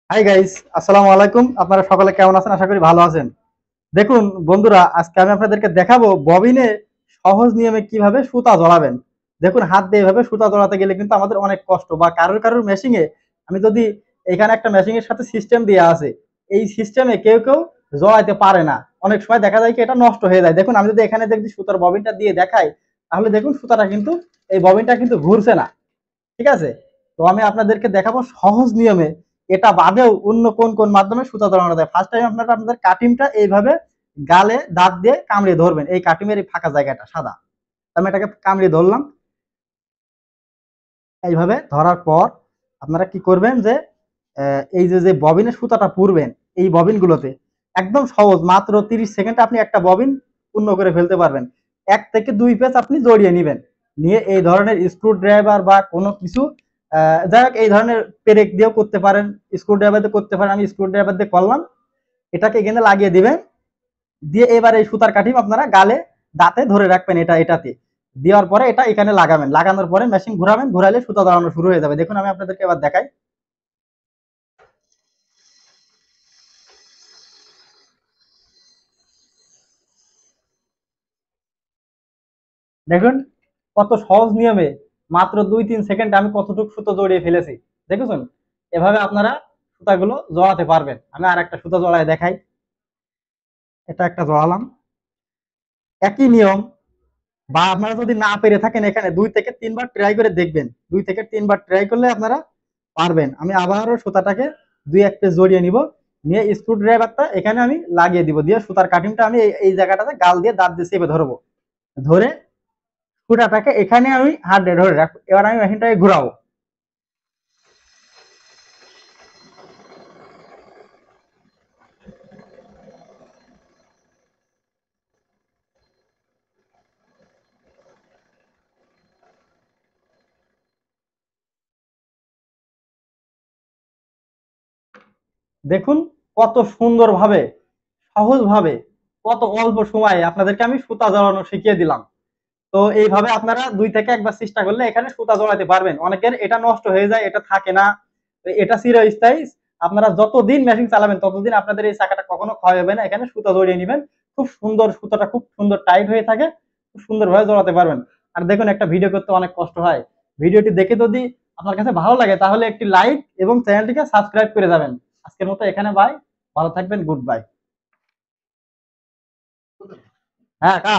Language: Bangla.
হাই গাইস, আসসালামু আলাইকুম। আপনারা সকলে কেমন আছেন? আশা করি ভালো আছেন। দেখুন বন্ধুরা, আজকে আমি আপনাদেরকে দেখাবো ববিনে সহজ নিয়মে কিভাবে সুতা জড়াবেন। দেখুন, হাত দিয়ে এভাবে সুতা জড়াতে গেলে কিন্তু আমাদের অনেক কষ্ট, বা কারোর কারোর মেশিনে আমি যদি এখানে একটা মেশিনের সাথে সিস্টেম দেওয়া আছে, এই সিস্টেমে কেউ কেউ জড়াইতে পারে না। অনেক সময় দেখা যায় কি এটা নষ্ট হয়ে যায়। দেখুন, আমি যদি এখানে দেখি সুতার ববিনটা দিয়ে দেখাই, তাহলে দেখুন সুতাটা কিন্তু, এই ববিনটা কিন্তু ঘুরছে না। ঠিক আছে? তো আমি আপনাদেরকে দেখাবো সহজ নিয়মে এটা বাদেও অন্য কোন কোন মাধ্যমে সুতা ধরানো যায়। ফার্স্ট টাইম আপনারা আপনাদের কাটিমটা এইভাবে গালে দাঁত দিয়ে কামড়িয়ে ধরবেন। এই কাটিমের এই ফাঁকা জায়গাটা সাদা, আমি এটাকে কামড়িয়ে ধরলাম। এইভাবে ধরার পর আপনারা কি করবেন যে এই যে যে ববিনের সুতাটা পুরবেন, এই ববিনগুলোতে একদম সহজ, মাত্র 30 সেকেন্ডে আপনি একটা ববিন পূর্ণ করে ফেলতে পারবেন। 1 থেকে 2 পেজ আপনি জড়িয়ে নেবেন, নিয়ে এই ধরনের স্ক্রু ড্রাইভার বা কোনো কিছু, যাই হোক এই ধরনের পেরেক দিয়েও করতে পারেন, স্ক্রু ড্রাইভার দিয়ে করতে পারেন। আমি স্ক্রু ড্রাইভার দিয়ে করলাম। এটাকে এখানে লাগিয়ে দিবেন, দিয়ে এবার এই সুতার কাঠিম আপনারা গালে দাঁতে ধরে রাখবেন, এটাতে দেওয়ার পরে এটা এখানে লাগাবেন। লাগানোর পরে মেশিন ঘুরাবেন, ঘুরালে সুতা দাঁড়ানো শুরু হয়ে যাবে। দেখুন, আমি আপনাদেরকে এবার দেখাই। দেখুন, কত সহজ নিয়মে মাত্র 2-3 সেকেন্ড আমি কতটুকু সুতো জড়িয়ে ফেলেছি। দেখেছেন? এভাবে আপনারা সুতাগুলো জড়াতে পারবেন। আমি আর একটা সুতা জড়ায় দেখাই। এটা একটা জড়ালাম, একই নিয়ম। বা আপনারা যদি না পেরে থাকেন, এখানে 2 থেকে 3 বার ট্রাই করে দেখবেন। 2 থেকে 3 বার ট্রাই করলে আপনারা পারবেন। আমি আবারও সুতাটাকে 2-1 পেজ জড়িয়ে নিব, নিয়ে স্ক্রু ড্রাইভারটা এখানে আমি লাগিয়ে দিব, দিয়ে সুতার কাটিংটা আমি এই জায়গাটাতে গাল দিয়ে দাঁত দিয়ে চেপে ধরবো। ধরে সুতাটাকে এখানে আমি হাত দিয়ে ধরে রাখবো। এবার আমি মেশিনটাকে ঘুরাবো। দেখুন, কত সুন্দরভাবে, সহজভাবে, কত অল্প সময়ে আপনাদেরকে আমি সুতা জড়ানো শিখিয়ে দিলাম। তো এইভাবে আপনারা 2 থেকে 1 বার চেষ্টা করলে এখানে সুতা জড়াতে পারবেন। অনেকের এটা নষ্ট হয়ে যায়, এটা থাকে না। তো এটা চিরস্থায়ী। আপনারা যতদিন মেশিন চালাবেন ততদিন আপনাদের এই চাকাটা কখনো ক্ষয় হবে না। এখানে সুতা জড়িয়ে নেবেন, খুব সুন্দর, সুতাটা খুব সুন্দর টাইট হয়ে থাকে, খুব সুন্দরভাবে জড়াতে পারবেন। আর দেখুন, একটা ভিডিও করতে অনেক কষ্ট হয়। ভিডিওটি দেখে যদি আপনার কাছে ভালো লাগে তাহলে একটি লাইক এবং চ্যানেলটিকে সাবস্ক্রাইব করে যাবেন। আজকের মতো এখানে বাই। ভালো থাকবেন, গুড বাই। হ্যাঁ, কা